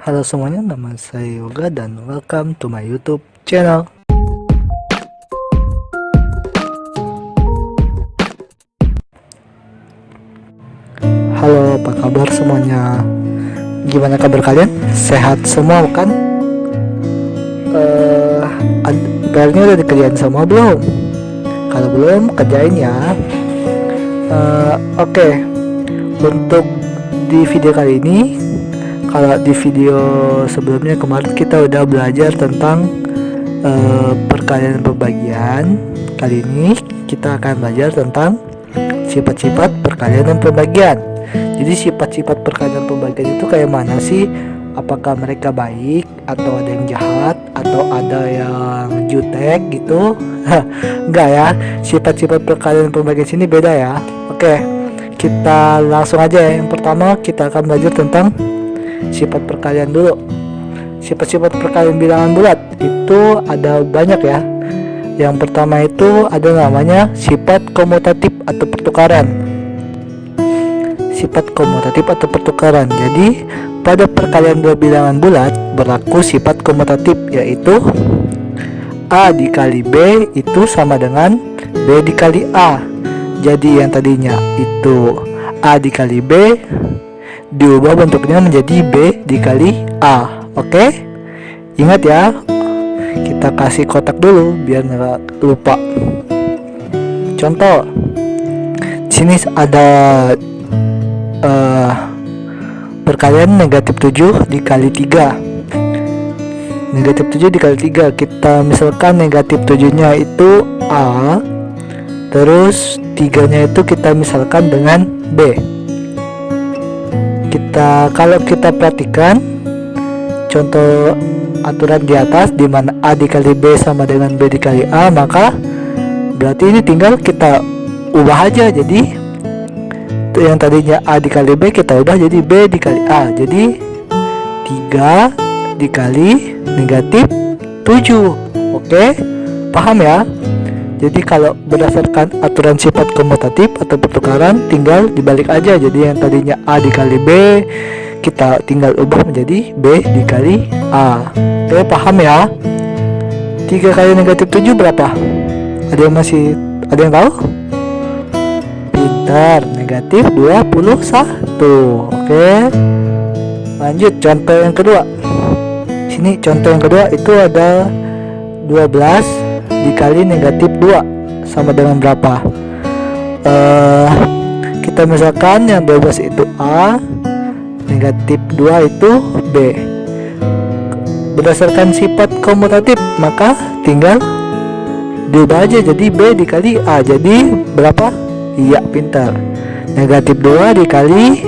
Halo semuanya, nama saya Yoga dan welcome to my YouTube channel. Halo, apa kabar semuanya? Gimana kabar kalian? Sehat semua kan? PR-nya udah dikerjain semua belum? Kalau belum, kerjain ya. Oke. Untuk di video kali ini, kalau di video sebelumnya kemarin kita udah belajar tentang perkalian pembagian. Kali ini kita akan belajar tentang sifat-sifat perkalian dan pembagian. Jadi sifat-sifat perkalian dan pembagian itu kayak mana sih? Apakah mereka baik atau ada yang jahat atau ada yang jutek gitu? Enggak ya. Sifat-sifat perkalian dan pembagian sini beda ya. Oke, kita langsung aja ya. Yang pertama kita akan belajar tentang sifat perkalian dulu. Sifat-sifat perkalian bilangan bulat itu ada banyak ya. Yang pertama itu ada namanya sifat komutatif atau pertukaran. Sifat komutatif atau pertukaran. Jadi pada perkalian dua bilangan bulat berlaku sifat komutatif, yaitu A dikali B itu sama dengan B dikali A. Jadi yang tadinya itu A dikali B diubah bentuknya menjadi B dikali A. Oke? Ingat ya. Kita kasih kotak dulu biar nggak lupa. Contoh. Sini ada perkalian negatif 7 dikali 3. Negatif 7 dikali 3. Kita misalkan negatif 7 nya itu A, terus 3 nya itu kita misalkan dengan B. Kalau kita perhatikan contoh aturan di atas, di mana A dikali B sama dengan B dikali A, maka berarti ini tinggal kita ubah aja. Jadi yang tadinya A dikali B kita ubah jadi B dikali A. Jadi 3 dikali negatif 7. Oke, paham ya? Jadi kalau berdasarkan aturan sifat komutatif atau pertukaran tinggal dibalik aja. Jadi yang tadinya A dikali B kita tinggal ubah menjadi B dikali A. Oke, paham ya? 3 kali negatif 7 berapa? Ada yang tahu? Pintar, negatif 21. Oke, lanjut contoh yang kedua. Sini contoh yang kedua itu ada 12 dikali negatif 2 sama dengan berapa? Kita misalkan yang 12 itu A, negatif 2 itu B. Berdasarkan sifat komutatif maka tinggal diubah aja jadi B dikali A. Jadi berapa? Iya, pintar. Negatif 2 dikali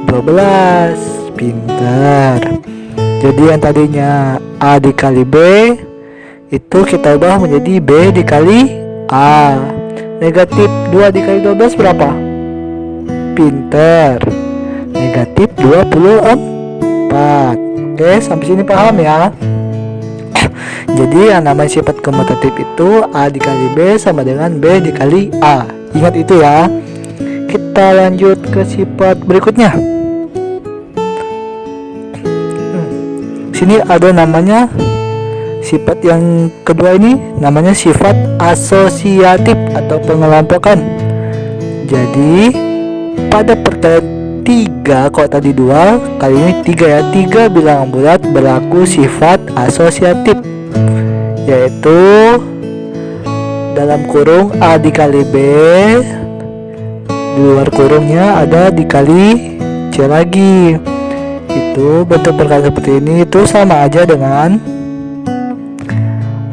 12. Pintar. Jadi yang tadinya A dikali B itu kita ubah menjadi B dikali A. Negatif 2 dikali 12 berapa? Pintar. Negatif 24. Oke, sampai sini paham ya? Jadi yang namanya sifat komutatif itu A dikali B sama dengan B dikali A. Ingat itu ya. Kita lanjut ke sifat berikutnya. Sini ada namanya sifat yang kedua, ini namanya sifat asosiatif atau pengelompokan. Jadi pada perkalian 3, kok tadi 2, kali ini 3 ya. 3 bilangan bulat berlaku sifat asosiatif, yaitu dalam kurung A dikali B, di luar kurungnya ada dikali C lagi. Itu bentuk perkalian seperti ini itu sama aja dengan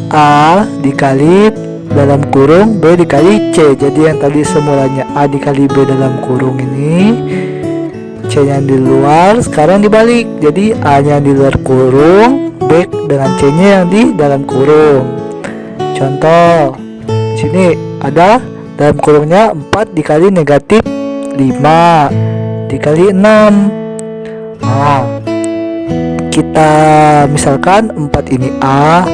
A dikali dalam kurung B dikali C. Jadi yang tadi semulanya A dikali B dalam kurung ini, C nya di luar, sekarang dibalik. Jadi A nya di luar kurung, B dengan C nya yang di dalam kurung. Contoh, sini ada dalam kurungnya 4 dikali negatif 5 dikali 6. Nah, kita misalkan 4 ini A,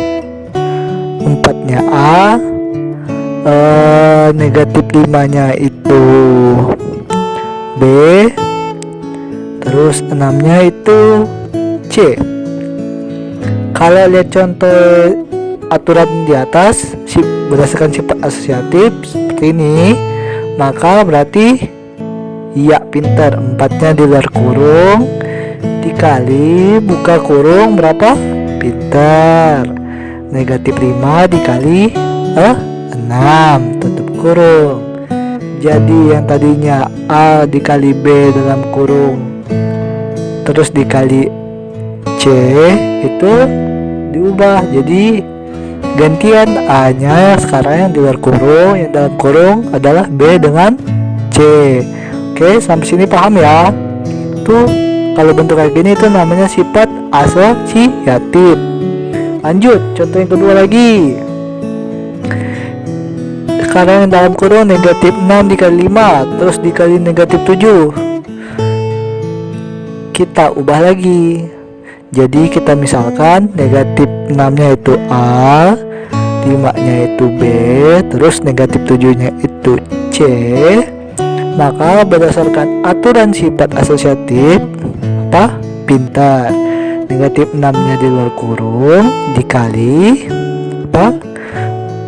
4 nya A, negatif 5 nya itu B, terus 6 nya itu C. Kalau lihat contoh aturan di atas berdasarkan sifat asosiatif seperti ini, maka berarti iya pintar, 4-nya di luar kurung dikali buka kurung berapa? Pintar. Negatif 5 dikali 6 tutup kurung. Jadi yang tadinya A dikali B dalam kurung terus dikali C itu diubah jadi gantian A nya sekarang yang di luar kurung, yang dalam kurung adalah B dengan C. Oke, sampai sini paham ya? Tuh kalau bentuk kayak gini itu namanya sifat asosiatif. Lanjut contoh yang kedua lagi. Sekarang yang dalam kurung negatif 6 dikali 5 terus dikali negatif 7, kita ubah lagi. Jadi kita misalkan negatif 6 nya itu A, 5 nya itu B, terus negatif 7 nya itu C. Maka berdasarkan aturan sifat asosiatif apa? Pintar. Negatif 6 nya di luar kurung dikali apa?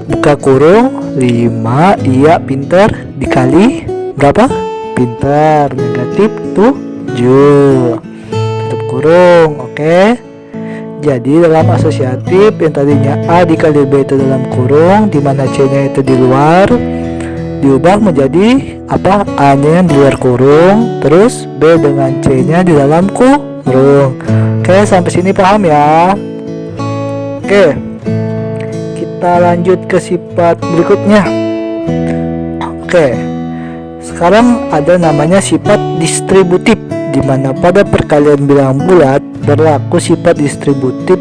Buka kurung 5, iya pintar, dikali berapa? Pintar, negatif 7 tutup kurung. Oke, jadi dalam asosiatif yang tadinya A dikali B itu dalam kurung, dimana C nya itu di luar, diubah menjadi apa? A nya yang di luar kurung terus B dengan C nya di dalam kurung. Oke, sampai sini paham ya? Oke, kita lanjut ke sifat berikutnya. Oke, sekarang ada namanya sifat distributif, di mana pada perkalian bilangan bulat berlaku sifat distributif.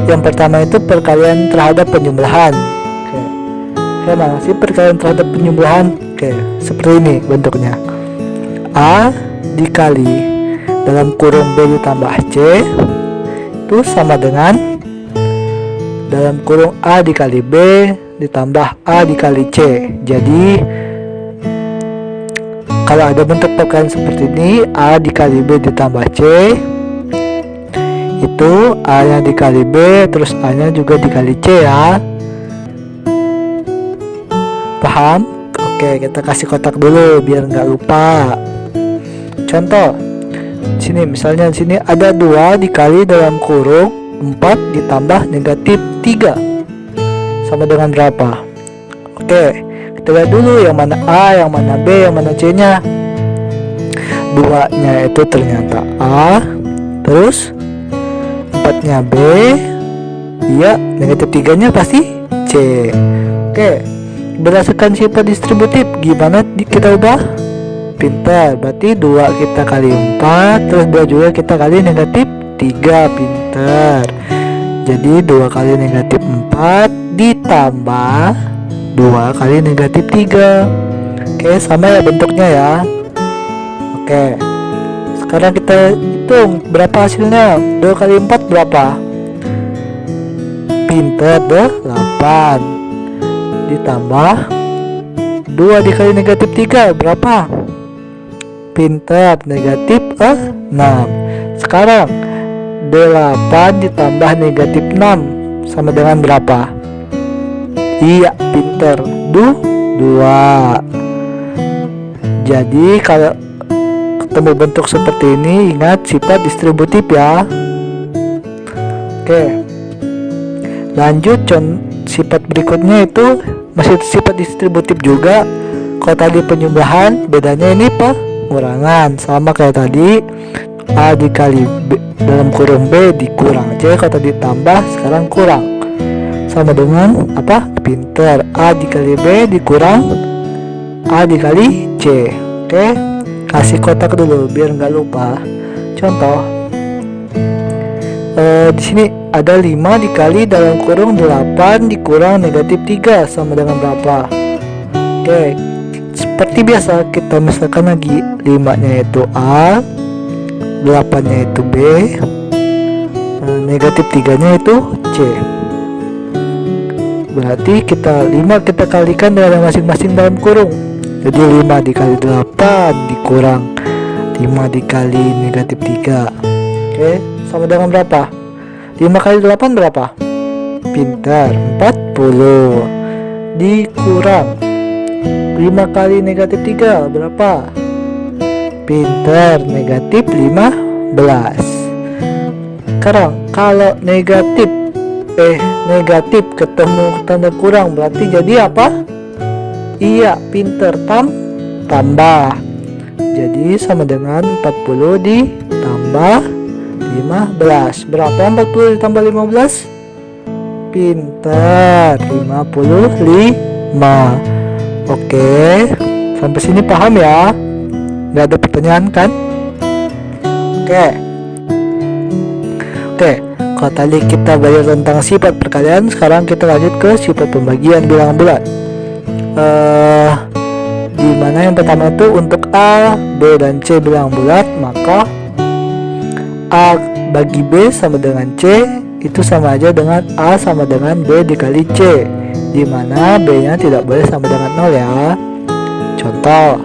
Yang pertama itu perkalian terhadap penjumlahan. Oke, mana sih perkalian terhadap penjumlahan? Oke, seperti ini bentuknya. A dikali dalam kurung B ditambah C itu sama dengan dalam kurung A dikali B ditambah A dikali C. Jadi kalau ada bentuk perkalian seperti ini, A dikali B ditambah C, itu A nya dikali B terus A nya juga dikali C ya. Paham? Oke, kita kasih kotak dulu biar nggak lupa. Contoh sini, misalnya sini ada 2 dikali dalam kurung 4 ditambah negatif 3 sama dengan berapa? Oke, kita lihat dulu yang mana A, yang mana B, yang mana C nya. 2 nya itu ternyata A, terus 4 nya B, iya, negatif 3 nya pasti C. Oke, berdasarkan sifat distributif gimana kita ubah? Pintar, berarti 2 kita kali 4 terus 2 juga kita kali negatif 3. Pintar. Jadi 2 kali negatif 4 ditambah 2 kali negatif 3. Oke, sama ya bentuknya ya. Oke, sekarang kita hitung berapa hasilnya. 2 kali 4 berapa? Pintar, 8 ditambah 2 dikali negatif 3 berapa? Pintar, negatif 6. Sekarang 8 ditambah negatif 6 sama dengan berapa? Iya, pintar, 2. Jadi kalau ketemu bentuk seperti ini, ingat sifat distributif ya. Oke, lanjut sifat berikutnya itu masih sifat distributif juga. Kalau tadi penjumlahan, bedanya ini pengurangan, sama kayak tadi A dikali B dalam kurung B dikurang C. Kalau tadi tambah, sekarang kurang, sama dengan apa? Pintar, A dikali B dikurang A dikali C. Oke, kasih kotak dulu biar nggak lupa. Contoh di sini ada 5 dikali dalam kurung 8 dikurang negatif 3 sama dengan berapa? Oke, seperti biasa kita misalkan lagi 5 nya itu A, 8 nya itu B, negatif 3 nya itu C. Berarti kita 5 kita kalikan dengan masing-masing dalam kurung. Jadi 5 dikali 8 dikurang 5 dikali negatif 3. Oke, sama dengan berapa? 5 kali 8 berapa? Pintar, 40. Dikurang 5 kali negatif 3 berapa? Pintar, negatif 15. Sekarang kalau negatif ketemu tanda kurang berarti jadi apa? Iya, pintar, tambah. Jadi sama dengan 40 ditambah 15. Berapa 40 ditambah 15? Pintar, 55. Oke, sampai sini paham ya? Nggak ada pertanyaan kan? Oke, kalau tadi kita belajar tentang sifat perkalian, sekarang kita lanjut ke sifat pembagian bilangan bulat. Di mana yang pertama itu untuk A, B, dan C bilangan bulat, maka A bagi B sama dengan C itu sama aja dengan A sama dengan B dikali C, di mana B nya tidak boleh sama dengan 0 ya. Contoh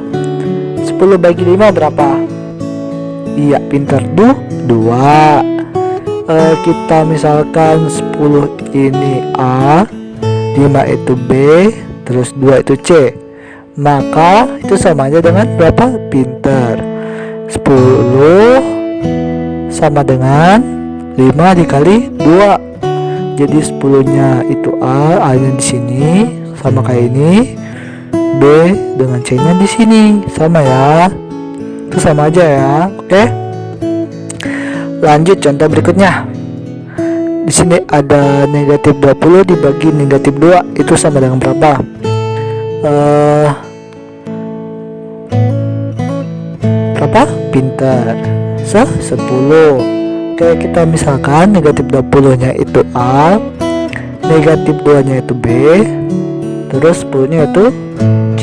10 bagi 5 berapa? Iya, pintar, 2. Kita misalkan 10 ini A, 5 itu B, terus 2 itu C, maka itu sama aja dengan berapa? Pintar, 10 sama dengan 5 dikali 2. Jadi 10 nya itu A nya di sini sama kayak ini, B dengan C nya di sini sama ya. Itu sama aja ya. Oke. Lanjut contoh berikutnya. Di sini ada negatif 20 dibagi negatif 2 itu sama dengan berapa? Berapa? Pintar, 10. Oke, kita misalkan negatif 20 nya itu A, negatif 2 nya itu B, terus 10 nya itu C.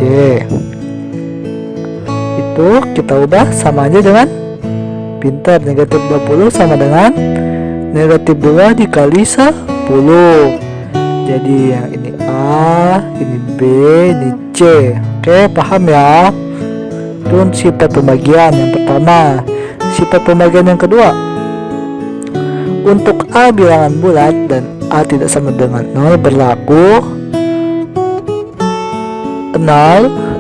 Itu kita ubah sama aja dengan pintar, negatif 20 sama dengan negatif 2 dikali 10. Jadi yang ini A, ini B, ini C. Oke, paham ya? Itu sifat pembagian yang pertama. Sifat pembagian yang kedua, untuk A bilangan bulat dan A tidak sama dengan 0 berlaku 0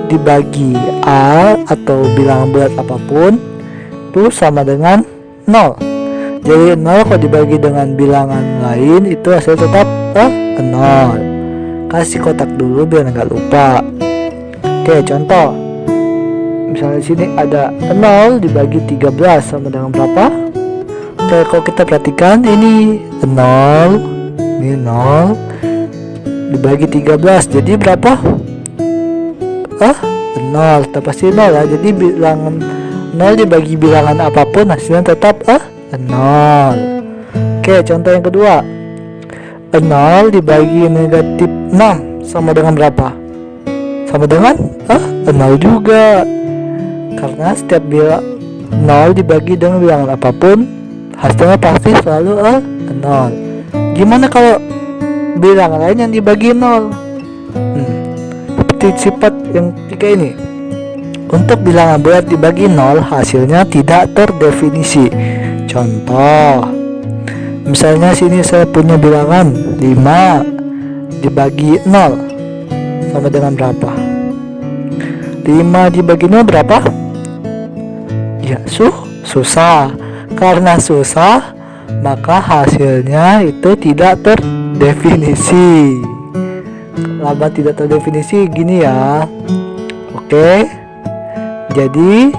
dibagi A atau bilangan bulat apapun itu sama dengan 0. Jadi 0 kalau dibagi dengan bilangan lain itu hasil tetap 0. Kasih kotak dulu biar nggak lupa. Oke, contoh misalnya sini ada 0 dibagi 13 sama dengan berapa? Oke, kalau kita perhatikan ini 0 dibagi 13 jadi berapa? 0, tetap pasti 0 ya. Jadi bilangan 0 dibagi bilangan apapun hasilnya tetap 0. Oke, contoh yang kedua, 0 dibagi negatif 6 sama dengan berapa? Sama dengan 0 juga, karena setiap 0 dibagi dengan bilangan apapun hasilnya pasti selalu 0. Gimana kalau bilangan lain yang dibagi 0? Seperti sifat yang ketiga ini, untuk bilangan bulat dibagi 0 hasilnya tidak terdefinisi. Contoh misalnya sini saya punya bilangan 5 dibagi 0 sama dengan berapa? 5 dibagi 0 berapa? Ya, susah. Karena susah maka hasilnya itu tidak terdefinisi. Lama tidak terdefinisi gini ya. Oke. Jadi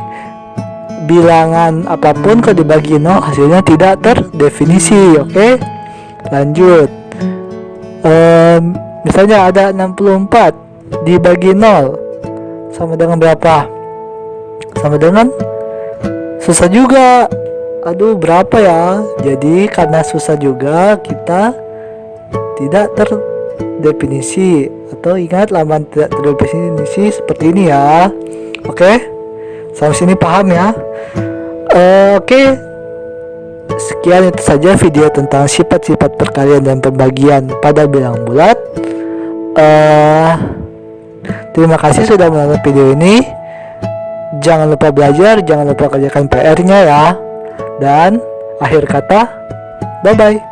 bilangan apapun kalau dibagi 0 hasilnya tidak terdefinisi. Oke. Lanjut. Misalnya ada 64 dibagi 0 sama dengan berapa? Sama dengan susah juga. Aduh, berapa ya? Jadi karena susah juga kita tidak terdefinisi, atau ingat laman tidak terdefinisi seperti ini ya. Oke, sampai sini paham ya? Oke, sekian itu saja video tentang sifat-sifat perkalian dan pembagian pada bilangan bulat. Terima kasih sudah menonton video ini. Jangan lupa belajar, jangan lupa kerjakan PR-nya ya. Dan Akhir kata, bye bye.